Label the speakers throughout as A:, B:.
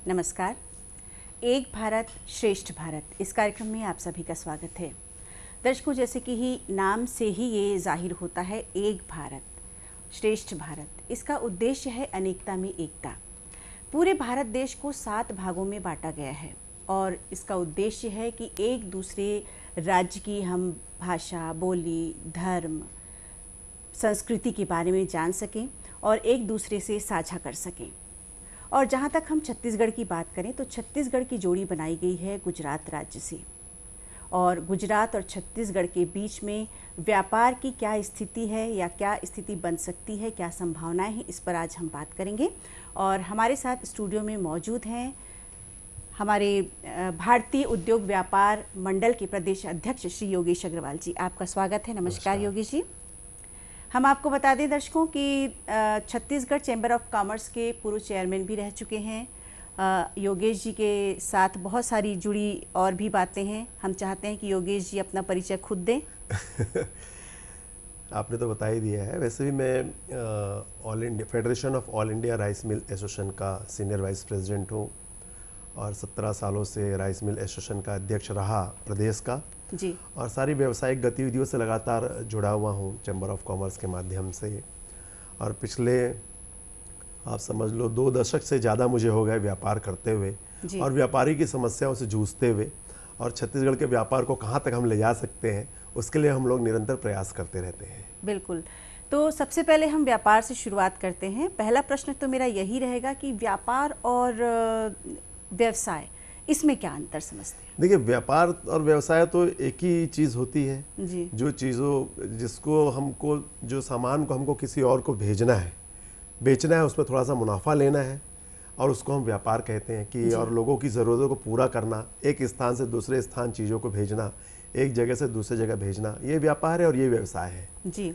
A: नमस्कार। एक भारत श्रेष्ठ भारत इस कार्यक्रम में आप सभी का स्वागत है। दर्शकों, जैसे कि ही नाम से ही ये जाहिर होता है, एक भारत श्रेष्ठ भारत, इसका उद्देश्य है अनेकता में एकता। पूरे भारत देश को 7 भागों में बांटा गया है और इसका उद्देश्य है कि एक दूसरे राज्य की हम भाषा, बोली, धर्म, संस्कृति के बारे में जान सकें और एक दूसरे से साझा कर सकें। और जहाँ तक हम छत्तीसगढ़ की बात करें तो छत्तीसगढ़ की जोड़ी बनाई गई है गुजरात राज्य से, और गुजरात और छत्तीसगढ़ के बीच में व्यापार की क्या स्थिति है या क्या स्थिति बन सकती है, क्या संभावनाएं हैं, इस पर आज हम बात करेंगे। और हमारे साथ स्टूडियो में मौजूद हैं हमारे भारतीय उद्योग व्यापार मंडल के प्रदेश अध्यक्ष श्री योगेश अग्रवाल जी। आपका स्वागत है। नमस्कार योगेश जी। हम आपको बता दें दर्शकों कि छत्तीसगढ़ चैम्बर ऑफ कॉमर्स के पूर्व चेयरमैन भी रह चुके हैं। योगेश जी के साथ बहुत सारी जुड़ी और भी बातें हैं। हम चाहते हैं कि योगेश जी अपना परिचय खुद दें।
B: आपने तो बता ही दिया है। वैसे भी मैं all India federation of all India rice mill association का सीनियर वाइस प्रेसिडेंट हूँ और 17 सालों से राइस मिल एसोसिएशन का अध्यक्ष रहा प्रदेश का
A: जी।
B: और सारी व्यावसायिक गतिविधियों से लगातार जुड़ा हुआ हूँ चैम्बर ऑफ कॉमर्स के माध्यम से। और पिछले आप समझ लो 2 दशक से ज़्यादा मुझे हो गए व्यापार करते हुए और व्यापारी की समस्याओं से जूझते हुए, और छत्तीसगढ़ के व्यापार को कहाँ तक हम ले जा सकते हैं उसके लिए हम लोग निरंतर प्रयास करते रहते हैं।
A: बिल्कुल। तो सबसे पहले हम व्यापार से शुरुआत करते हैं। पहला प्रश्न तो मेरा यही रहेगा कि व्यापार और व्यवसाय, इसमें क्या अंतर समझते हैं?
B: देखिए, व्यापार और व्यवसाय तो एक ही चीज़ होती है
A: जी।
B: जो जिसको हमको, जो सामान को हमको किसी और को भेजना है, बेचना है, उसमें थोड़ा सा मुनाफा लेना है और उसको हम व्यापार कहते हैं कि और लोगों की ज़रूरतों को पूरा करना, एक स्थान से दूसरे स्थान चीज़ों को भेजना, एक जगह से दूसरे जगह भेजना, ये व्यापार है और ये व्यवसाय है।
A: जी।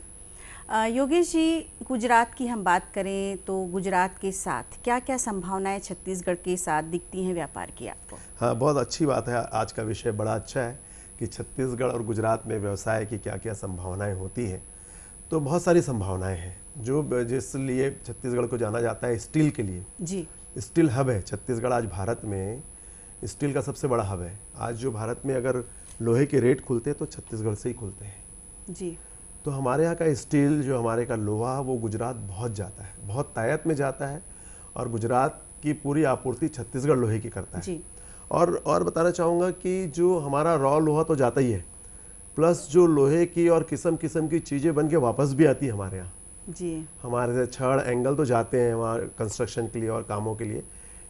A: योगेश जी, गुजरात की हम बात करें तो गुजरात के साथ क्या क्या संभावनाएं छत्तीसगढ़ के साथ दिखती हैं व्यापार की आपको?
B: हाँ, बहुत अच्छी बात है। आज का विषय बड़ा अच्छा है कि छत्तीसगढ़ और गुजरात में व्यवसाय की क्या क्या संभावनाएं होती हैं। तो बहुत सारी संभावनाएं हैं जो जिस लिए छत्तीसगढ़ को जाना जाता है स्टील के लिए।
A: जी।
B: स्टील हब है छत्तीसगढ़। आज भारत में स्टील का सबसे बड़ा हब है। आज जो भारत में अगर लोहे के रेट खुलते हैं तो छत्तीसगढ़ से ही खुलते हैं।
A: जी।
B: तो हमारे यहाँ का स्टील, जो हमारे का लोहा, वो गुजरात बहुत जाता है, बहुत तायत में जाता है और गुजरात की पूरी आपूर्ति छत्तीसगढ़ लोहे की करता है।
A: जी।
B: और बताना चाहूँगा कि जो हमारा रॉ लोहा तो जाता ही है, प्लस जो लोहे की और किस्म किस्म की चीज़ें बन के वापस भी आती है हमारे यहाँ।
A: जी।
B: हमारे से छड़, एंगल तो जाते हैं वहाँ कंस्ट्रक्शन के लिए और कामों के लिए,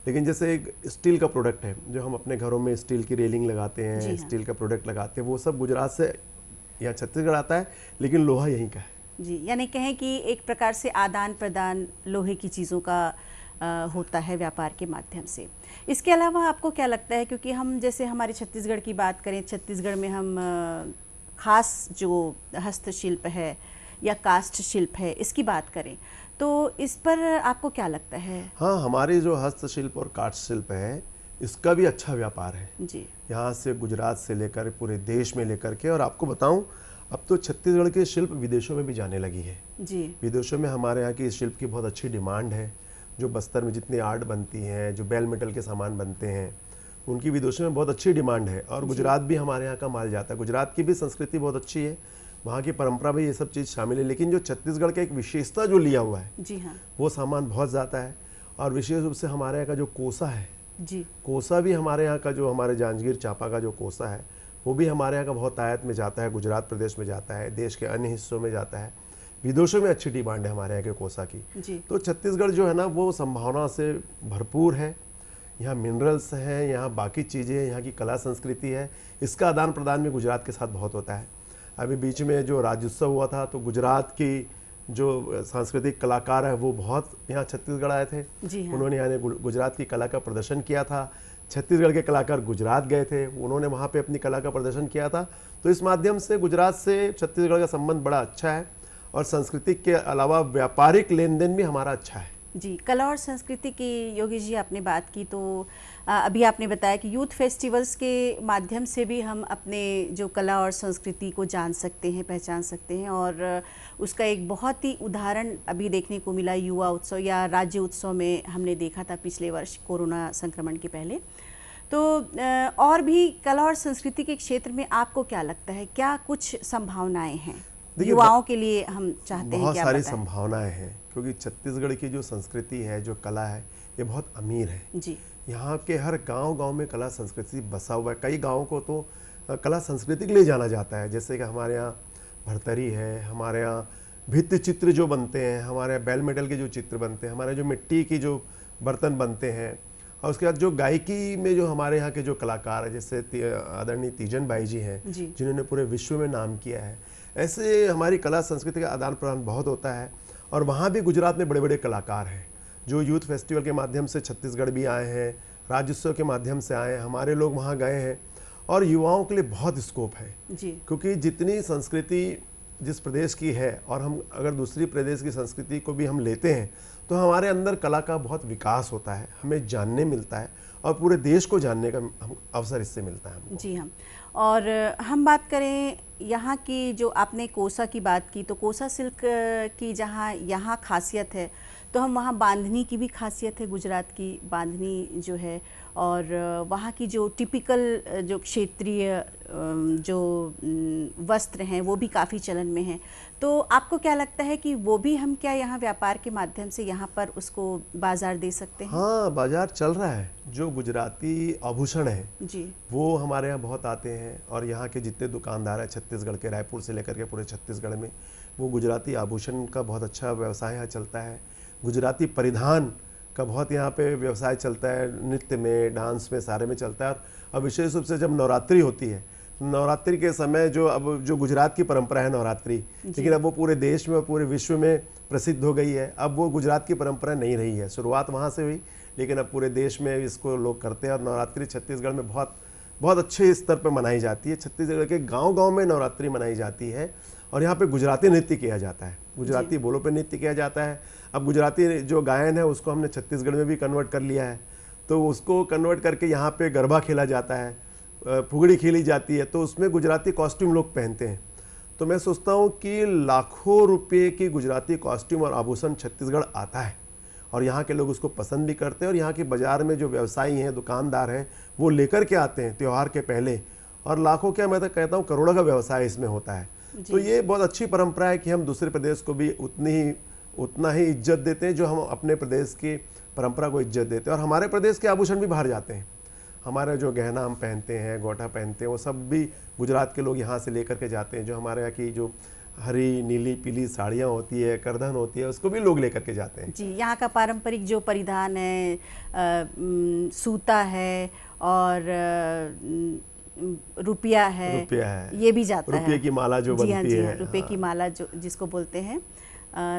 B: लेकिन जैसे एक स्टील का प्रोडक्ट है जो हम अपने घरों में स्टील की रेलिंग लगाते हैं,
A: हाँ।
B: स्टील का प्रोडक्ट लगाते हैं, वो सब गुजरात से यहाँ छत्तीसगढ़ आता है, लेकिन लोहा यहीं का है।
A: जी, यानी कहें कि एक प्रकार से आदान प्रदान लोहे की चीज़ों का होता है व्यापार के माध्यम से। इसके अलावा आपको क्या लगता है, क्योंकि हम जैसे हमारे छत्तीसगढ़ की बात करें, छत्तीसगढ़ में हम खास जो हस्तशिल्प है या काष्ठ शिल्प है, इसकी बात करें तो इस पर आपको क्या लगता है?
B: हाँ, हमारी जो हस्तशिल्प और काष्ठ शिल्प है, इसका भी अच्छा व्यापार है
A: जी।
B: यहाँ से, गुजरात से लेकर पूरे देश में लेकर के। और आपको बताऊं, अब तो छत्तीसगढ़ के शिल्प विदेशों में भी जाने लगी है।
A: जी।
B: विदेशों में हमारे यहाँ की शिल्प की बहुत अच्छी डिमांड है। जो बस्तर में जितनी आर्ट बनती हैं, जो बेल मेटल के सामान बनते हैं, उनकी विदेशों में बहुत अच्छी डिमांड है। और गुजरात भी हमारे यहाँ का माल जाता है। गुजरात की भी संस्कृति बहुत अच्छी है, वहाँ की परंपरा भी ये सब चीज़ शामिल है, लेकिन जो छत्तीसगढ़ का एक विशेषता जो लिया हुआ है,
A: जी हाँ,
B: वो सामान बहुत जाता है। और विशेष रूप से हमारे यहाँ का जो कोसा है,
A: जी,
B: कोसा भी हमारे यहाँ का, जो हमारे जांजगीर चांपा का जो कोसा है, वो भी हमारे यहाँ का बहुत आयत में जाता है, गुजरात प्रदेश में जाता है, देश के अन्य हिस्सों में जाता है। विदेशों में अच्छी डिमांड है हमारे यहाँ के कोसा की।
A: जी।
B: तो छत्तीसगढ़ जो है ना, वो संभावना से भरपूर है। यहाँ मिनरल्स हैं, यहाँ बाकी चीज़ें, यहाँ की कला संस्कृति है, इसका आदान प्रदान भी गुजरात के साथ बहुत होता है। अभी बीच में जो राज्योत्सव हुआ था, तो गुजरात की जो सांस्कृतिक कलाकार है वो बहुत यहाँ छत्तीसगढ़ आए थे।
A: जी हाँ।
B: उन्होंने यहाँ गुजरात की कला का प्रदर्शन किया था। छत्तीसगढ़ के कलाकार गुजरात गए थे, उन्होंने वहाँ पे अपनी कला का प्रदर्शन किया था। तो इस माध्यम से गुजरात से छत्तीसगढ़ का संबंध बड़ा अच्छा है और संस्कृति के अलावा व्यापारिक लेन देन भी हमारा अच्छा है।
A: जी, कला और संस्कृति की योगेश जी आपने बात की, तो अभी आपने बताया कि यूथ फेस्टिवल्स के माध्यम से भी हम अपने जो कला और संस्कृति को जान सकते हैं, पहचान सकते हैं, और उसका एक बहुत ही उदाहरण अभी देखने को मिला युवा उत्सव या राज्य उत्सव में हमने देखा था पिछले वर्ष कोरोना संक्रमण के पहले। तो और भी कला और संस्कृति के क्षेत्र में आपको क्या लगता है, क्या कुछ संभावनाएं हैं युवाओं के लिए, हम चाहते हैं
B: बहुत
A: क्या
B: सारी
A: बताएं?
B: संभावनाएं हैं, क्योंकि छत्तीसगढ़ की जो संस्कृति है, जो कला है, ये बहुत अमीर है।
A: जी
B: यहाँ के हर गांव-गांव में कला संस्कृति बसा हुआ है। कई गांवों को तो कला संस्कृति के लिए जाना जाता है, जैसे कि हमारे यहाँ भरतरी है, हमारे यहाँ भित्ति चित्र जो बनते हैं, हमारे यहाँ बैल मेडल के जो चित्र बनते हैं, हमारे जो मिट्टी की जो बर्तन बनते हैं, और उसके बाद जो गायकी में जो हमारे यहाँ के जो कलाकार हैं, जैसे आदरणीय तीजन बाई जी हैं, जिन्होंने पूरे विश्व में नाम किया है। ऐसे हमारी कला संस्कृति का आदान प्रदान बहुत होता है। और वहाँ भी गुजरात में बड़े बड़े कलाकार हैं जो यूथ फेस्टिवल के माध्यम से छत्तीसगढ़ भी आए हैं, राज्योत्सव के माध्यम से आए हैं, हमारे लोग वहाँ गए हैं। और युवाओं के लिए बहुत स्कोप है
A: जी,
B: क्योंकि जितनी संस्कृति जिस प्रदेश की है, और हम अगर दूसरी प्रदेश की संस्कृति को भी हम लेते हैं, तो हमारे अंदर कला का बहुत विकास होता है, हमें जानने मिलता है, और पूरे देश को जानने का अवसर इससे मिलता है हमको।
A: जी हाँ। और हम बात करें यहाँ की, जो आपने कोसा की बात की, तो कोसा सिल्क की जहाँ यहाँ खासियत है, तो हम वहाँ बांधनी की भी खासियत है, गुजरात की बांधनी जो है, और वहाँ की जो टिपिकल जो क्षेत्रीय जो वस्त्र हैं वो भी काफ़ी चलन में हैं। तो आपको क्या लगता है कि वो भी हम क्या यहाँ व्यापार के माध्यम से यहाँ पर उसको बाजार दे सकते हैं?
B: हाँ, बाजार चल रहा है। जो गुजराती आभूषण है
A: जी,
B: वो हमारे यहाँ बहुत आते हैं, और यहाँ के जितने दुकानदार हैं छत्तीसगढ़ के, रायपुर से लेकर के पूरे छत्तीसगढ़ में, वो गुजराती आभूषण का बहुत अच्छा व्यवसाय यहाँ चलता है। गुजराती परिधान का बहुत यहाँ पे व्यवसाय चलता है, नृत्य में, डांस में, सारे में चलता है। और विशेष रूप से जब नवरात्रि होती है, नवरात्रि के समय जो गुजरात की परंपरा है नवरात्रि, लेकिन अब वो पूरे देश में और पूरे विश्व में प्रसिद्ध हो गई है। अब वो गुजरात की परंपरा नहीं रही है, शुरुआत वहाँ से हुई, लेकिन अब पूरे देश में इसको लोग करते हैं। और नवरात्रि छत्तीसगढ़ में बहुत बहुत अच्छे स्तर पर मनाई जाती है। छत्तीसगढ़ के गांव-गांव में नवरात्रि मनाई जाती है, और यहाँ पे गुजराती नृत्य किया जाता है, गुजराती बोलों पे नृत्य किया जाता है। अब गुजराती जो गायन है उसको हमने छत्तीसगढ़ में भी कन्वर्ट कर लिया है, तो उसको कन्वर्ट करके यहाँ पे गरबा खेला जाता है, फुगड़ी खेली जाती है, तो उसमें गुजराती कॉस्ट्यूम लोग पहनते हैं। तो मैं सोचता हूँ कि लाखों रुपए की गुजराती कॉस्ट्यूम और आभूषण छत्तीसगढ़ आता है, और यहाँ के लोग उसको पसंद भी करते हैं। और यहाँ के बाज़ार में जो व्यवसायी हैं, दुकानदार हैं, वो लेकर के आते हैं त्यौहार के पहले, और लाखों क्या, मैं तो कहता हूँ करोड़ों का व्यवसाय इसमें होता है। तो ये बहुत अच्छी परंपरा है कि हम दूसरे प्रदेश को भी उतना ही इज्जत देते हैं जो हम अपने प्रदेश की परंपरा को इज्जत देते हैं। और हमारे प्रदेश के आभूषण भी बाहर जाते हैं। हमारा जो गहना हम पहनते हैं, गोटा पहनते हैं, वो सब भी गुजरात के लोग यहाँ से लेकर के जाते हैं। जो हमारे यहाँ की जो हरी, नीली, पीली साड़ियाँ होती है, करधन होती है, उसको भी लोग लेकर के जाते हैं।
A: जी, यहाँ का पारंपरिक जो परिधान है, सूता है और रुपया है, ये भी जाता है।
B: रुपये की माला जो बनती है,
A: रुपये की माला जो जिसको बोलते हैं,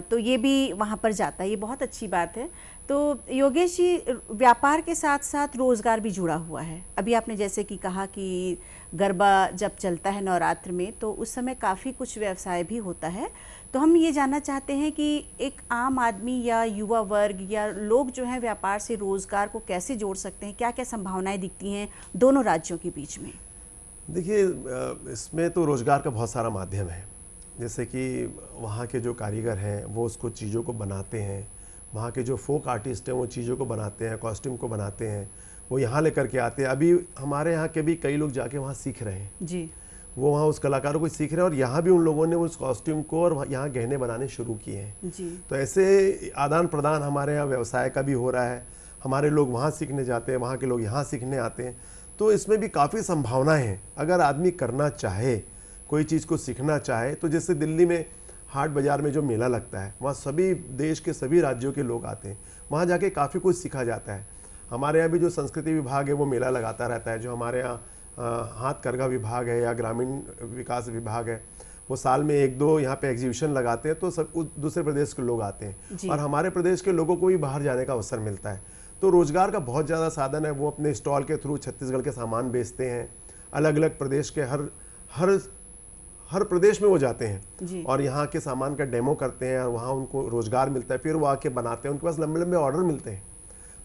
A: तो ये भी वहाँ पर जाता है। ये बहुत अच्छी बात है। तो योगेश जी, व्यापार के साथ साथ रोज़गार भी जुड़ा हुआ है। अभी आपने जैसे कि कहा कि गरबा जब चलता है नवरात्र में, तो उस समय काफ़ी कुछ व्यवसाय भी होता है। तो हम ये जानना चाहते हैं कि एक आम आदमी या युवा वर्ग या लोग जो हैं व्यापार से रोज़गार को कैसे जोड़ सकते हैं, क्या क्या संभावनाएं दिखती हैं दोनों राज्यों के बीच में?
B: देखिए, इसमें तो रोज़गार का बहुत सारा माध्यम है। जैसे कि वहाँ के जो कारीगर हैं वो उसको चीज़ों को बनाते हैं, वहाँ के जो फोक आर्टिस्ट हैं वो चीज़ों को बनाते हैं, कॉस्ट्यूम को बनाते हैं, वो यहाँ लेकर के आते हैं। अभी हमारे यहाँ के भी कई लोग जाके वहाँ सीख रहे हैं
A: जी,
B: वो वहाँ उस कलाकारों को सीख रहे हैं, और यहाँ भी उन लोगों ने उस कॉस्ट्यूम को और यहाँ गहने बनाने शुरू किए हैं
A: जी।
B: तो ऐसे आदान प्रदान हमारे यहाँ व्यवसाय का भी हो रहा है। हमारे लोग वहाँ सीखने जाते हैं, वहाँ के लोग यहाँ सीखने आते हैं। तो इसमें भी काफ़ी संभावनाएं हैं। अगर आदमी करना चाहे, कोई चीज़ को सीखना चाहे, तो जैसे दिल्ली में हाट बाज़ार में जो मेला लगता है, वहाँ सभी देश के सभी राज्यों के लोग आते हैं, वहाँ जाके काफ़ी कुछ सीखा जाता है। हमारे यहाँ भी जो संस्कृति विभाग है वो मेला लगाता रहता है। जो हमारे यहाँ हाथ करघा विभाग है या ग्रामीण विकास विभाग है, वो साल में 1-2 यहाँ पे एग्जीबिशन लगाते हैं, तो सब दूसरे प्रदेश के लोग आते हैं और हमारे प्रदेश के लोगों को भी बाहर जाने का अवसर मिलता है। तो रोज़गार का बहुत ज़्यादा साधन है। वो अपने स्टॉल के थ्रू छत्तीसगढ़ के सामान बेचते हैं। अलग अलग प्रदेश के हर प्रदेश में वो जाते हैं
A: जी।
B: और यहाँ के सामान का डेमो करते हैं और वहाँ उनको रोजगार मिलता है, फिर वो आके बनाते हैं, उनके पास लंबे लंबे ऑर्डर मिलते हैं।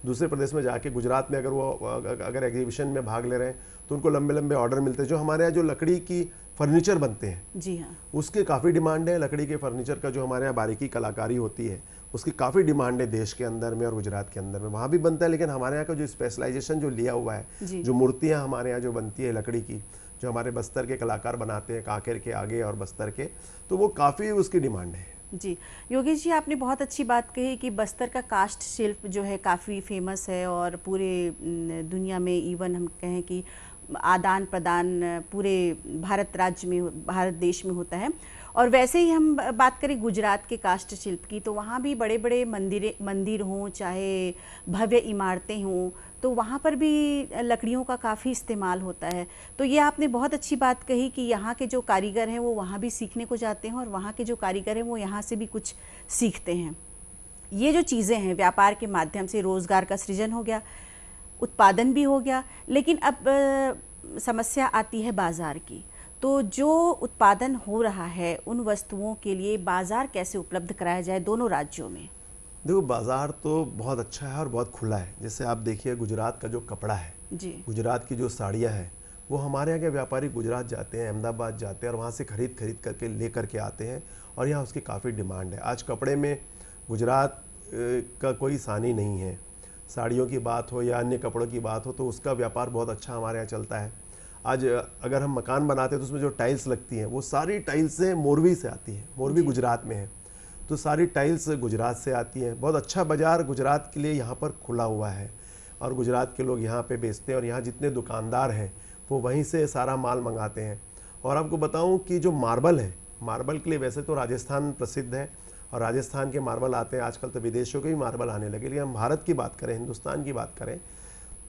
B: दूसरे प्रदेश में जाके, गुजरात में अगर वो अगर एग्जीबिशन में भाग ले रहे हैं तो उनको लंबे लंबे ऑर्डर मिलते हैं। जो हमारे यहाँ जो लकड़ी की फर्नीचर बनते हैं,
A: जी हाँ,
B: उसके काफ़ी डिमांड है। लकड़ी के फर्नीचर का जो हमारे यहाँ बारीकी कलाकारी होती है उसकी काफ़ी डिमांड है देश के अंदर में और गुजरात के अंदर में, वहाँ भी बनता है। लेकिन हमारे यहाँ का जो स्पेशलाइजेशन जो लिया हुआ है, जो मूर्तियाँ हमारे यहाँ जो बनती है लकड़ी की, जो हमारे बस्तर के कलाकार बनाते हैं, कांकेर के आगे और बस्तर के, तो वो काफ़ी उसकी डिमांड है।
A: जी योगेश जी, आपने बहुत अच्छी बात कही कि बस्तर का काष्ठ शिल्प जो है काफ़ी फेमस है और पूरे दुनिया में, इवन हम कहें कि आदान प्रदान पूरे भारत राज्य में, भारत देश में होता है। और वैसे ही हम बात करें गुजरात के काष्ठ शिल्प की, तो वहाँ भी बड़े बड़े मंदिर हों, चाहे भव्य इमारतें हों, तो वहाँ पर भी लकड़ियों का काफ़ी इस्तेमाल होता है। तो ये आपने बहुत अच्छी बात कही कि यहाँ के जो कारीगर हैं वो वहाँ भी सीखने को जाते हैं और वहाँ के जो कारीगर हैं वो यहाँ से भी कुछ सीखते हैं। ये जो चीज़ें हैं, व्यापार के माध्यम से रोज़गार का सृजन हो गया, उत्पादन भी हो गया, लेकिन अब समस्या आती है बाज़ार की। तो जो उत्पादन हो रहा है उन वस्तुओं के लिए बाज़ार कैसे उपलब्ध कराया जाए दोनों राज्यों में?
B: देखो, बाज़ार तो बहुत अच्छा है और बहुत खुला है। जैसे आप देखिए, गुजरात का जो कपड़ा है
A: जी,
B: गुजरात की जो साड़ियाँ हैं, वो हमारे यहाँ के व्यापारी गुजरात जाते हैं, अहमदाबाद जाते हैं और वहाँ से खरीद करके ले करके आते हैं और यहाँ उसकी काफ़ी डिमांड है। आज कपड़े में गुजरात का कोई सानी नहीं है। साड़ियों की बात हो या अन्य कपड़ों की बात हो तो उसका व्यापार बहुत अच्छा हमारे यहाँ चलता है। आज अगर हम मकान बनाते हैं तो उसमें जो टाइल्स लगती हैं वो सारी टाइल्सें मोरवी से आती हैं। मोरवी गुजरात में है, तो सारी टाइल्स गुजरात से आती हैं। बहुत अच्छा बाज़ार गुजरात के लिए यहाँ पर खुला हुआ है और गुजरात के लोग यहाँ पे बेचते हैं और यहाँ जितने दुकानदार हैं वो वहीं से सारा माल मंगाते हैं। और आपको बताऊँ कि जो मार्बल है, मार्बल के लिए वैसे तो राजस्थान प्रसिद्ध है और राजस्थान के मार्बल आते हैं। आजकल तो विदेशों के भी मार्बल आने लगे, लेकिन हम भारत की बात करें, हिंदुस्तान की बात करें,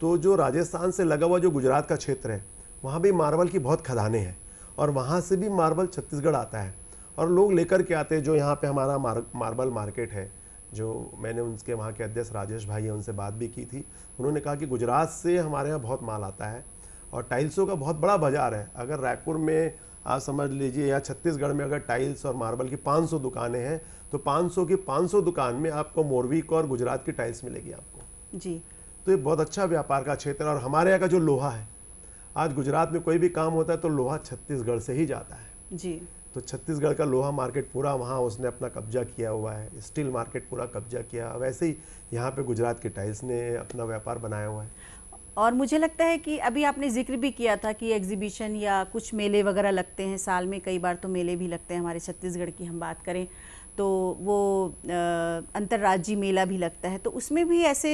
B: तो जो राजस्थान से लगा हुआ जो गुजरात का क्षेत्र है वहाँ भी मार्बल की बहुत खदानें हैं और वहाँ से भी मार्बल छत्तीसगढ़ आता है और लोग लेकर के आते हैं। जो यहाँ पे हमारा मार्बल मार्केट है, जो मैंने उनके वहाँ के अध्यक्ष राजेश भाई हैं, उनसे बात भी की थी। उन्होंने कहा कि गुजरात से हमारे यहाँ बहुत माल आता है और टाइल्सों का बहुत बड़ा बाज़ार है। अगर रायपुर में आप समझ लीजिए या छत्तीसगढ़ में अगर टाइल्स और मार्बल की 500 दुकानें हैं तो 500 की 500 दुकान में आपको मोरवी को और गुजरात की टाइल्स मिलेगी आपको
A: जी।
B: तो ये बहुत अच्छा व्यापार का क्षेत्र है। और हमारे यहाँ का जो लोहा है, आज गुजरात में कोई भी काम होता है तो लोहा छत्तीसगढ़ से ही जाता है
A: जी।
B: तो छत्तीसगढ़ का लोहा मार्केट पूरा वहाँ उसने अपना कब्जा किया हुआ है, स्टील मार्केट पूरा कब्जा किया। वैसे ही यहाँ पे गुजरात के टाइल्स ने अपना व्यापार बनाया हुआ है।
A: और मुझे लगता है कि अभी आपने जिक्र भी किया था कि एग्जीबिशन या कुछ मेले वगैरह लगते हैं साल में, कई बार तो मेले भी लगते हैं। हमारे छत्तीसगढ़ की हम बात करें तो वो अंतर्राज्यीय मेला भी लगता है, तो उसमें भी ऐसे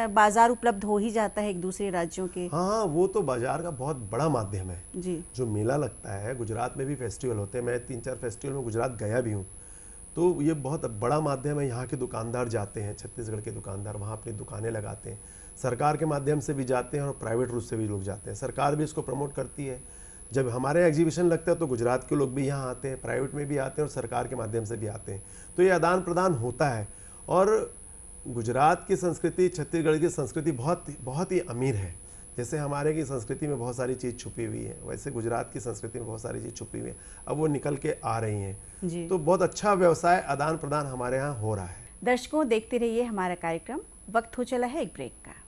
A: बाज़ार उपलब्ध हो ही जाता है एक दूसरे राज्यों के।
B: हाँ, वो तो बाजार का बहुत बड़ा माध्यम है
A: जी।
B: जो मेला लगता है। गुजरात में भी फेस्टिवल होते हैं, मैं 3-4 फेस्टिवल में गुजरात गया भी हूँ, तो ये बहुत बड़ा माध्यम है। यहाँ के दुकानदार जाते हैं, छत्तीसगढ़ के दुकानदार वहाँ अपनी दुकानें लगाते हैं। सरकार के माध्यम से भी जाते हैं और प्राइवेट रूप से भी लोग जाते हैं। सरकार भी इसको प्रमोट करती है। जब हमारे एग्जीबिशन लगता है तो गुजरात के लोग भी यहाँ आते हैं, प्राइवेट में भी आते हैं और सरकार के माध्यम से भी आते हैं, तो ये आदान प्रदान होता है। और गुजरात की संस्कृति, छत्तीसगढ़ की संस्कृति बहुत ही अमीर है। जैसे हमारे की संस्कृति में बहुत सारी चीज़ छुपी हुई है, वैसे गुजरात की संस्कृति में बहुत सारी चीज़ छुपी हुई है, अब वो निकल के आ रही हैं
A: जी।
B: तो बहुत अच्छा व्यवसाय आदान प्रदान हमारे यहाँ हो रहा है।
A: दर्शकों, देखते रहिए हमारा कार्यक्रम। वक्त हो चला है एक ब्रेक का।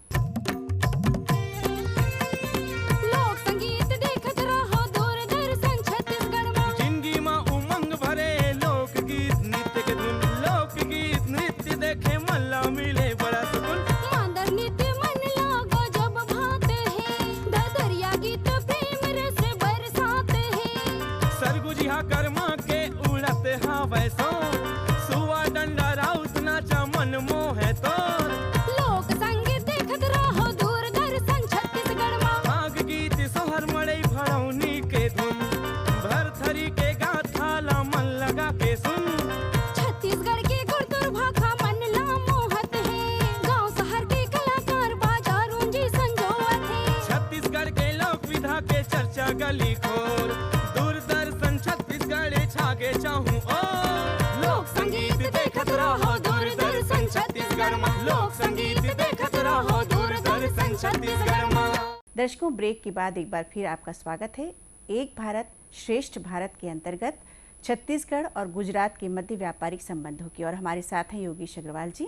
A: दर्शकों, ब्रेक के बाद एक बार फिर आपका स्वागत है एक भारत श्रेष्ठ भारत के अंतर्गत छत्तीसगढ़ और गुजरात के मध्य व्यापारिक संबंधों की। और हमारे साथ हैं योगेश अग्रवाल जी।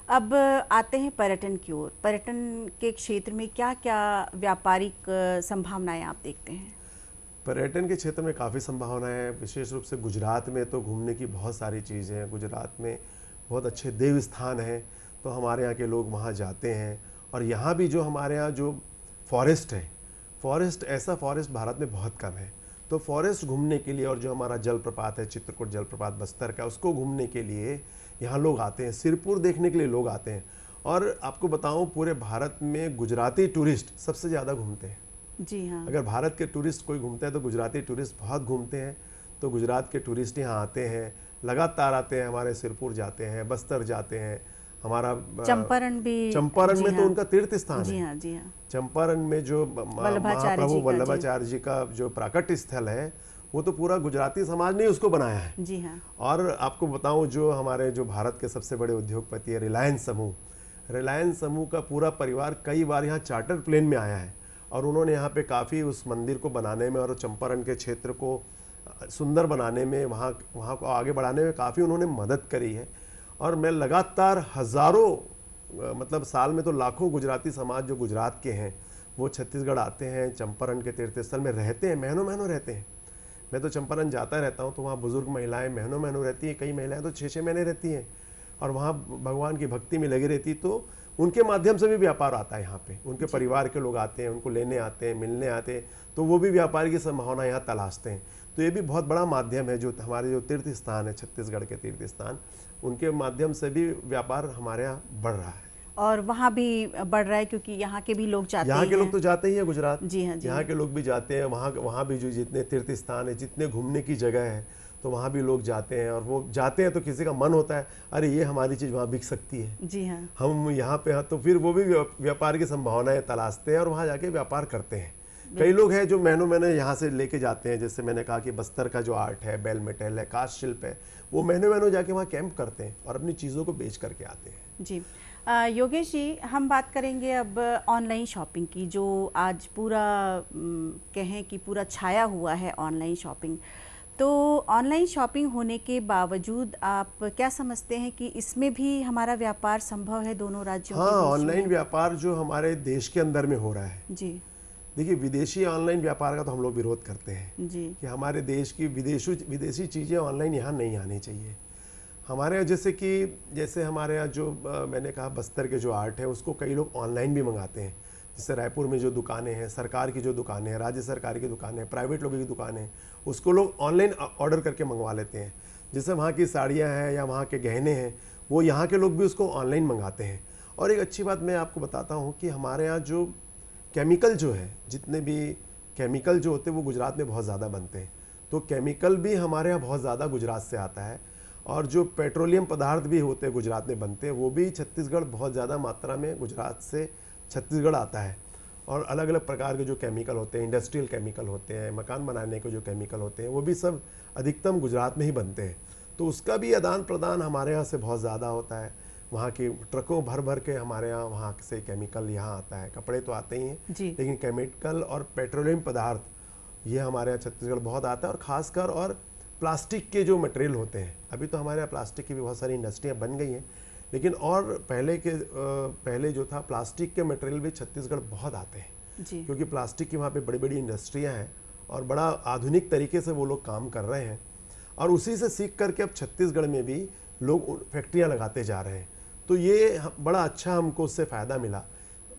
A: अब आते हैं पर्यटन की ओर। पर्यटन के क्षेत्र में क्या क्या व्यापारिक संभावनाएं आप देखते हैं?
B: पर्यटन के क्षेत्र में काफ़ी संभावनाएं हैं। विशेष रूप से गुजरात में तो घूमने की बहुत सारी चीज़ें हैं। गुजरात में बहुत अच्छे देव स्थान हैं, तो हमारे यहाँ के लोग वहाँ जाते हैं। और यहाँ भी जो हमारे यहाँ जो फॉरेस्ट है, ऐसा फॉरेस्ट भारत में बहुत कम है। तो फॉरेस्ट घूमने के लिए, और जो हमारा जलप्रपात है चित्रकूट जलप्रपात बस्तर का, उसको घूमने के लिए यहाँ लोग आते हैं। सिरपुर देखने के लिए लोग आते हैं। और आपको बताऊँ, पूरे भारत में गुजराती टूरिस्ट सबसे ज़्यादा घूमते हैं।
A: जी हाँ।
B: अगर भारत के टूरिस्ट कोई घूमते हैं तो गुजराती टूरिस्ट बहुत घूमते हैं। तो गुजरात के टूरिस्ट यहाँ आते हैं, लगातार आते हैं। हमारे सिरपुर जाते हैं, बस्तर जाते हैं, हमारा
A: चंपारण भी।
B: चंपारण में तो उनका तीर्थ स्थान
A: जी
B: है।
A: हाँ, जी हाँ।
B: चंपारण में जो महाप्रभु वल्लभाचार्य जी का जो प्राकट्य स्थल है, वो तो पूरा गुजराती समाज ने उसको बनाया है।
A: जी हाँ।
B: और आपको बताऊं, जो हमारे जो भारत के सबसे बड़े उद्योगपति है रिलायंस समूह का पूरा परिवार कई बार यहाँ चार्टर प्लेन में आया है। और उन्होंने यहाँ पे काफ़ी उस मंदिर को बनाने में और चंपारण के क्षेत्र को सुंदर बनाने में, वहाँ को आगे बढ़ाने में काफ़ी उन्होंने मदद करी है। और मैं लगातार हज़ारों, मतलब साल में तो लाखों गुजराती समाज जो गुजरात के हैं वो छत्तीसगढ़ आते हैं, चंपारण के तीर्थस्थल में रहते हैं, महीनों रहते हैं। मैं तो चंपारण जाता रहता हूँ, तो वहाँ बुजुर्ग महिलाएं महीनों रहती हैं। कई महिलाएं तो 6-6 महीने रहती हैं और वहाँ भगवान की भक्ति में लगी रहती। तो उनके माध्यम से भी व्यापार आता है यहाँ पे। उनके परिवार के लोग आते हैं, उनको लेने आते हैं, मिलने आते हैं, तो वो भी व्यापार की संभावना यहाँ तलाशते हैं। तो ये भी बहुत बड़ा माध्यम है। जो हमारे जो तीर्थ स्थान है, छत्तीसगढ़ के तीर्थ स्थान, उनके माध्यम से भी व्यापार हमारे यहाँ बढ़ रहा है।
A: और वहाँ भी बढ़ रहा है क्योंकि यहाँ के भी लोग जाते हैं।
B: यहाँ के लोग तो जाते ही हैं गुजरात।
A: जी हाँ, जी
B: यहाँ के लोग भी जाते हैं। वहाँ भी जो जितने तीर्थ स्थान है, जितने घूमने की जगह है, तो वहाँ भी लोग जाते हैं। और वो जाते हैं तो किसी का मन होता है, अरे ये हमारी चीज़ वहाँ बिक सकती है।
A: जी हाँ।
B: हम यहाँ पे हैं, तो फिर वो भी व्यापार की संभावनाएं तलाशते हैं और वहाँ जाके व्यापार करते हैं। कई लोग हैं जो महीनों यहाँ से लेके जाते हैं। जैसे मैंने कहा कि बस्तर का जो आर्ट है, बेल मेटल है, कास्ट शिल्प है, वो महीनों जाके वहाँ कैंप करते हैं और अपनी चीज़ों को बेच करके आते हैं।
A: जी योगेश जी, हम बात करेंगे अब ऑनलाइन शॉपिंग की, जो आज पूरा कहें कि पूरा छाया हुआ है ऑनलाइन शॉपिंग। तो ऑनलाइन शॉपिंग होने के बावजूद आप क्या समझते हैं कि इसमें भी हमारा व्यापार संभव है दोनों राज्यों के बीच में?
B: हाँ, ऑनलाइन व्यापार जो हमारे देश के अंदर में हो रहा है।
A: जी
B: देखिए, विदेशी ऑनलाइन व्यापार का तो हम लोग विरोध करते हैं
A: जी
B: कि हमारे देश की विदेशी चीज़ें ऑनलाइन यहाँ नहीं आनी चाहिए। हमारे यहाँ जैसे हमारे यहाँ जो मैंने कहा बस्तर के जो आर्ट है, उसको कई लोग ऑनलाइन भी मंगाते हैं। जैसे रायपुर में जो दुकानें हैं, सरकार की जो दुकानें हैं, राज्य सरकार की दुकानें हैं, प्राइवेट लोगों की दुकानें हैं, उसको लोग ऑनलाइन ऑर्डर करके मंगवा लेते हैं। जैसे वहाँ की साड़ियाँ हैं या वहाँ के गहने हैं, वो यहाँ के लोग भी उसको ऑनलाइन मंगाते हैं। और एक अच्छी बात मैं आपको बताता हूँ कि हमारे यहाँ जो केमिकल जो है, जितने भी केमिकल जो होते हैं वो गुजरात में बहुत ज़्यादा बनते हैं। तो केमिकल भी हमारे यहाँ बहुत ज़्यादा गुजरात से आता है। और जो पेट्रोलियम पदार्थ भी होते हैं गुजरात में बनते हैं, वो भी छत्तीसगढ़ बहुत ज़्यादा मात्रा में गुजरात से छत्तीसगढ़ आता है। और अलग अलग प्रकार के जो केमिकल होते हैं, इंडस्ट्रियल केमिकल होते हैं, मकान बनाने के जो केमिकल होते हैं, वो भी सब अधिकतम गुजरात में ही बनते हैं। तो उसका भी आदान प्रदान हमारे यहाँ से बहुत ज़्यादा होता है। वहाँ की ट्रकों भर के हमारे यहाँ वहाँ से केमिकल यहाँ आता है। कपड़े तो आते ही हैं, लेकिन केमिकल और पेट्रोलियम पदार्थ ये हमारे यहाँ छत्तीसगढ़ बहुत आता है। और ख़ासकर और प्लास्टिक के जो मटेरियल होते हैं, अभी तो हमारे यहाँ प्लास्टिक की भी बहुत सारी इंडस्ट्रियाँ बन गई हैं, लेकिन और पहले जो था प्लास्टिक के मटेरियल भी छत्तीसगढ़ बहुत आते हैं जी। क्योंकि प्लास्टिक की वहाँ पे बड़ी बड़ी इंडस्ट्रियाँ हैं और बड़ा आधुनिक तरीके से वो लोग काम कर रहे हैं। और उसी से सीख करके अब छत्तीसगढ़ में भी लोग फैक्ट्रियाँ लगाते जा रहे हैं। तो ये बड़ा अच्छा हमको उससे फ़ायदा मिला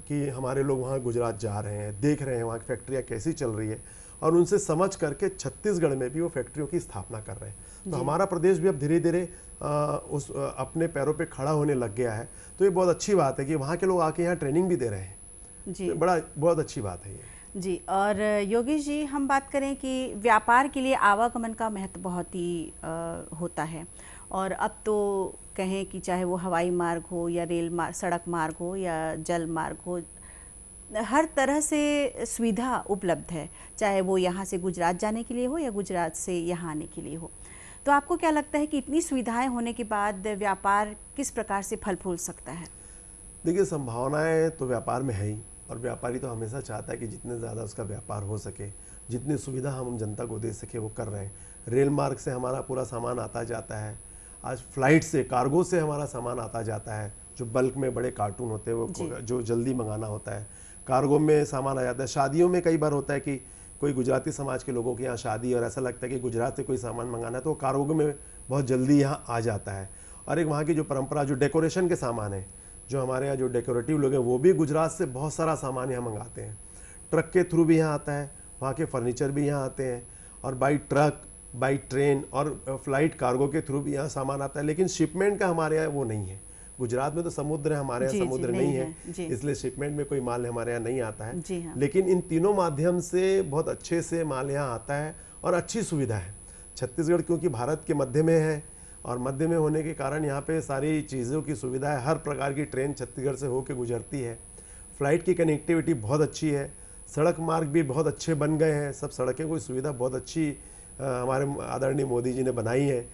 B: कि हमारे लोग वहाँ गुजरात जा रहे हैं, देख रहे हैं वहाँ की फैक्ट्रियाँ कैसी चल रही है, और उनसे समझ करके छत्तीसगढ़ में भी वो फैक्ट्रियों की स्थापना कर रहे हैं। तो हमारा प्रदेश भी अब धीरे धीरे अपने पैरों पे खड़ा होने लग गया है। तो ये बहुत अच्छी बात है कि वहाँ के लोग आके यहाँ ट्रेनिंग भी दे रहे हैं जी। तो बहुत अच्छी बात है ये
A: जी। और योगेश जी, हम बात करें कि व्यापार के लिए आवागमन का महत्व बहुत ही होता है। और अब तो कहें कि चाहे वो हवाई मार्ग हो या रेल मार्ग, सड़क मार्ग हो या जल मार्ग हो, हर तरह से सुविधा उपलब्ध है, चाहे वो यहाँ से गुजरात जाने के लिए हो या गुजरात से यहाँ आने के लिए हो। तो आपको क्या लगता है कि इतनी सुविधाएं होने के बाद व्यापार किस प्रकार से फल फूल सकता है?
B: देखिए, संभावनाएं तो व्यापार में है ही, और व्यापारी तो हमेशा चाहता है कि जितने ज़्यादा उसका व्यापार हो सके, जितनी सुविधा हम जनता को दे सके वो कर रहे हैं। रेल मार्ग से हमारा पूरा सामान आता जाता है, आज फ्लाइट से, कार्गो से हमारा सामान आता जाता है, जो बल्क में बड़े कार्टून होते हैं वो जो जल्दी मंगाना होता है, कार्गो में सामान आ जाता है। शादियों में कई बार होता है कि कोई गुजराती समाज के लोगों के यहाँ शादी और ऐसा लगता है कि गुजरात से कोई सामान मंगाना है तो कार्गो में बहुत जल्दी यहाँ आ जाता है। और एक वहाँ की जो परंपरा, जो डेकोरेशन के सामान है, जो हमारे यहाँ जो डेकोरेटिव लोग हैं वो भी गुजरात से बहुत सारा सामान यहाँ मंगाते हैं। ट्रक के थ्रू भी यहाँ आता है, वहाँ के फर्नीचर भी यहाँ आते हैं, और बाई ट्रक, बाई ट्रेन और फ्लाइट कार्गो के थ्रू भी यहाँ सामान आता है। लेकिन शिपमेंट का हमारे यहाँ वो नहीं है। गुजरात में तो समुद्र है, हमारे यहाँ समुद्र नहीं है, इसलिए शिपमेंट में कोई माल हमारे यहाँ नहीं आता है।
A: हाँ।
B: लेकिन इन तीनों माध्यम से बहुत अच्छे से माल यहाँ आता है और अच्छी सुविधा है। छत्तीसगढ़ क्योंकि भारत के मध्य में है और मध्य में होने के कारण यहाँ पे सारी चीज़ों की सुविधा है। हर प्रकार की ट्रेन छत्तीसगढ़ से होकर गुजरती है। फ्लाइट की कनेक्टिविटी बहुत अच्छी है, सड़क मार्ग भी बहुत अच्छे बन गए हैं, सब सड़कें की सुविधा बहुत अच्छी हमारे आदरणीय मोदी जी ने बनाई है।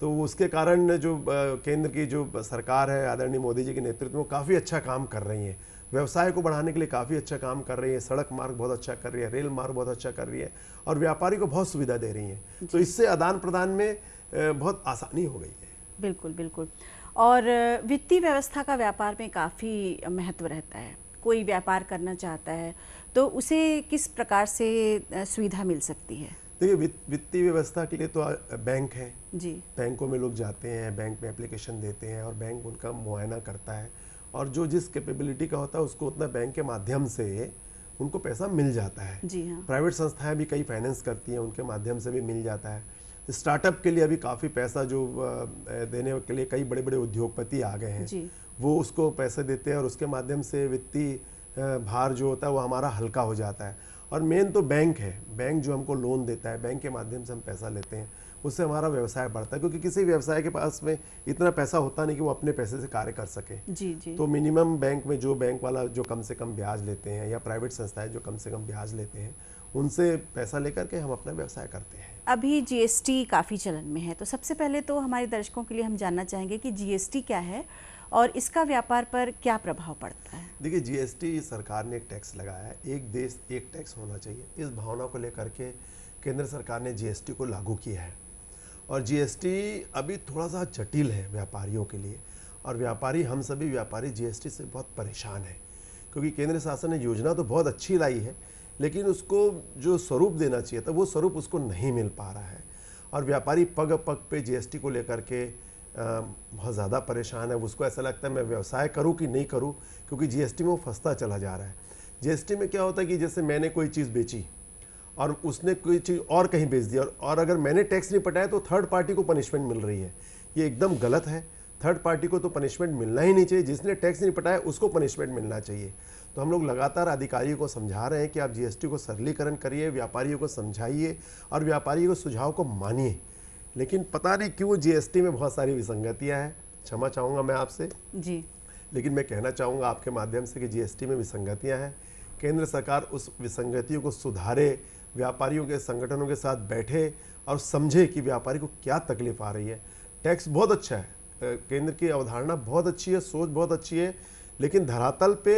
B: तो उसके कारण जो केंद्र की जो सरकार है आदरणीय मोदी जी के नेतृत्व में काफ़ी अच्छा काम कर रही है, व्यवसाय को बढ़ाने के लिए काफ़ी अच्छा काम कर रही है, सड़क मार्ग बहुत अच्छा कर रही है, रेल मार्ग बहुत अच्छा कर रही है और व्यापारी को बहुत सुविधा दे रही है। तो इससे आदान प्रदान में बहुत आसानी हो गई है।
A: बिल्कुल बिल्कुल। और वित्तीय व्यवस्था का व्यापार में काफ़ी महत्व रहता है। कोई व्यापार करना चाहता है तो उसे किस प्रकार से सुविधा मिल सकती है?
B: देखिए, वित्तीय व्यवस्था के लिए तो बैंक है
A: जी।
B: बैंकों में लोग जाते हैं, बैंक में एप्लीकेशन देते हैं और बैंक उनका मुआयना करता है और जो जिस कैपेबिलिटी का होता है उसको उतना बैंक के माध्यम से उनको पैसा मिल जाता है।
A: जी हाँ।
B: प्राइवेट संस्थाएं भी कई फाइनेंस करती हैं, उनके माध्यम से भी मिल जाता है। स्टार्टअप के लिए अभी काफ़ी पैसा जो देने के लिए कई बड़े बड़े उद्योगपति आ गए हैं, वो उसको पैसे देते हैं और उसके माध्यम से वित्तीय भार जो होता है वो हमारा हल्का हो जाता है। और मेन तो बैंक है, बैंक जो हमको लोन देता है, बैंक के माध्यम से हम पैसा लेते हैं, उससे हमारा व्यवसाय बढ़ता है। क्योंकि किसी व्यवसाय के पास में इतना पैसा होता नहीं कि वो अपने पैसे से कार्य कर सके।
A: जी।
B: तो मिनिमम बैंक में जो बैंक वाला जो कम से कम ब्याज लेते हैं या प्राइवेट संस्थाएं जो कम से कम ब्याज लेते हैं, उनसे पैसा लेकर के हम अपना व्यवसाय करते हैं।
A: अभी जीएसटी काफ़ी चलन में है, तो सबसे पहले तो हमारे दर्शकों के लिए हम जानना चाहेंगे कि जीएसटी क्या है और इसका व्यापार पर क्या प्रभाव पड़ता है?
B: देखिए, जीएसटी सरकार ने एक टैक्स लगाया है, एक देश एक टैक्स होना चाहिए। इस भावना को लेकर के केंद्र सरकार ने जीएसटी को लागू किया है और जीएसटी अभी थोड़ा सा जटिल है व्यापारियों के लिए और व्यापारी, हम सभी व्यापारी जीएसटी से बहुत परेशान हैं क्योंकि केंद्र शासन ने योजना तो बहुत अच्छी लाई है लेकिन उसको जो स्वरूप देना चाहिए था वो स्वरूप उसको नहीं मिल पा रहा है और व्यापारी पग पग पे जीएसटी को लेकर के बहुत ज़्यादा परेशान है। उसको ऐसा लगता है मैं व्यवसाय करूं कि नहीं करूं, क्योंकि जीएसटी में वो फंसता चला जा रहा है। जीएसटी में क्या होता है कि जैसे मैंने कोई चीज़ बेची और उसने कोई चीज़ और कहीं बेच दिया और अगर मैंने टैक्स नहीं पटाया तो थर्ड पार्टी को पनिशमेंट मिल रही है। ये एकदम गलत है। थर्ड पार्टी को तो पनिशमेंट मिलना ही नहीं चाहिए, जिसने टैक्स नहीं पटाया उसको पनिशमेंट मिलना चाहिए। तो हम लोग लगातार अधिकारियों को समझा रहे हैं कि आप जीएसटी को सरलीकरण करिए, व्यापारियों को समझाइए और व्यापारियों के सुझाव को मानिए। लेकिन पता नहीं क्यों जीएसटी में बहुत सारी विसंगतियां हैं। क्षमा चाहूँगा मैं आपसे
A: जी,
B: लेकिन मैं कहना चाहूँगा आपके माध्यम से कि जीएसटी में विसंगतियां हैं। केंद्र सरकार उस विसंगतियों को सुधारे, व्यापारियों के संगठनों के साथ बैठे और समझे कि व्यापारी को क्या तकलीफ आ रही है। टैक्स बहुत अच्छा है, केंद्र की अवधारणा बहुत अच्छी है, सोच बहुत अच्छी है, लेकिन धरातल पे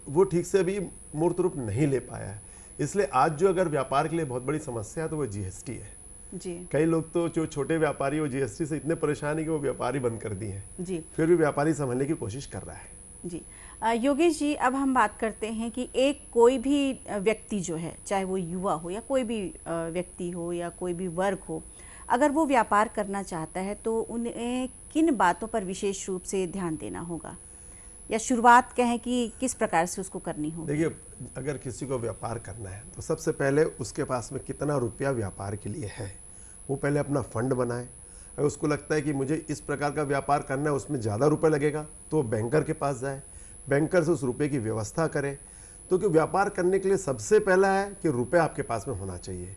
B: वो ठीक से अभी मूर्त रूप नहीं ले पाया है। इसलिए आज जो अगर व्यापार के लिए बहुत बड़ी समस्या है तो वो जीएसटी है।
A: जी।
B: कई लोग तो जो छोटे व्यापारी वो जीएसटी से इतने परेशान है कि वो व्यापारी बंद कर दिए हैं।
A: जी।
B: फिर भी व्यापारी संभलने की कोशिश कर रहा है।
A: जी, योगेश जी, अब हम बात करते हैं कि एक कोई भी व्यक्ति जो है, चाहे वो युवा हो या कोई भी व्यक्ति हो या कोई भी वर्ग हो, अगर वो व्यापार करना चाहता है तो उन्हें किन बातों पर विशेष रूप से ध्यान देना होगा, या शुरुआत कहें कि किस प्रकार से उसको करनी होगी?
B: देखिए, अगर किसी को व्यापार करना है तो सबसे पहले उसके पास में कितना रुपया व्यापार के लिए है, वो पहले अपना फंड बनाए। अगर उसको लगता है कि मुझे इस प्रकार का व्यापार करना है, उसमें ज़्यादा रुपये लगेगा, तो बैंकर के पास जाए, बैंकर से उस रुपये की व्यवस्था करें। तो कि व्यापार करने के लिए सबसे पहला है कि रुपये आपके पास में होना चाहिए,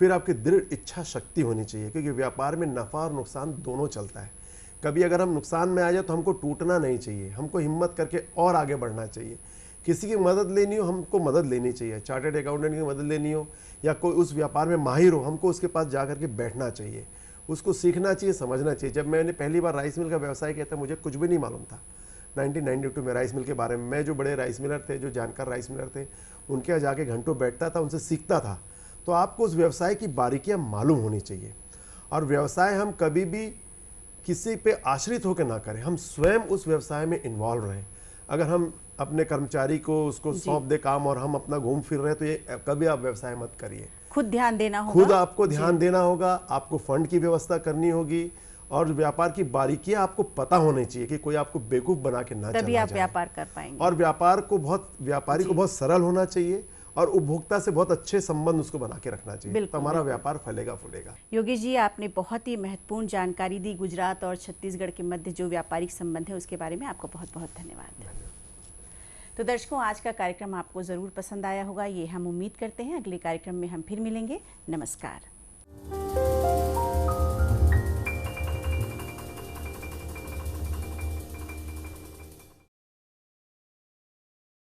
B: फिर आपकी दृढ़ इच्छा शक्ति होनी चाहिए, क्योंकि व्यापार में नफ़ा और नुकसान दोनों चलता है। कभी अगर हम नुकसान में आ जाए तो हमको टूटना नहीं चाहिए, हमको हिम्मत करके और आगे बढ़ना चाहिए। किसी की मदद लेनी हो, हमको मदद लेनी चाहिए। चार्टर्ड अकाउंटेंट की मदद लेनी हो या कोई उस व्यापार में माहिर हो, हमको उसके पास जा करके बैठना चाहिए, उसको सीखना चाहिए, समझना चाहिए। जब मैंने पहली बार राइस मिल का व्यवसाय किया था, मुझे कुछ भी नहीं मालूम था। 1992 में राइस मिल के बारे में, मैं जो बड़े राइस मिलर थे, जो जानकार राइस मिलर थे, उनके यहाँ जाके घंटों बैठता था, उनसे सीखता था। तो आपको उस व्यवसाय की बारीकियां मालूम होनी चाहिए, और व्यवसाय हम कभी भी किसी पे आश्रित होकर ना करें, हम स्वयं उस व्यवसाय में इन्वॉल्व रहें। अगर हम अपने कर्मचारी को उसको सौंप दे काम और हम अपना घूम फिर रहे हैं, तो ये कभी आप व्यवसाय मत करिए।
A: खुद ध्यान देना होगा,
B: खुद आपको ध्यान देना होगा, आपको फंड की व्यवस्था करनी होगी, और व्यापार की बारीकियां आपको पता होनी चाहिए कि कोई आपको बेवकूफ बना के ना
A: तभी
B: चला
A: आप
B: जाए।
A: व्यापार कर पाएंगे।
B: और व्यापारी को बहुत सरल होना चाहिए, और उपभोक्ता से बहुत अच्छे संबंध उसको बना के रखना चाहिए, तो हमारा व्यापार फलेगा फूलेगा।
A: योगेश जी, आपने बहुत ही महत्वपूर्ण जानकारी दी। गुजरात और छत्तीसगढ़ के मध्य जो व्यापारिक संबंध है उसके बारे में आपको बहुत बहुत धन्यवाद। तो दर्शकों, आज का कार्यक्रम आपको ज़रूर पसंद आया होगा, ये हम उम्मीद करते हैं। अगले कार्यक्रम में हम फिर मिलेंगे। नमस्कार।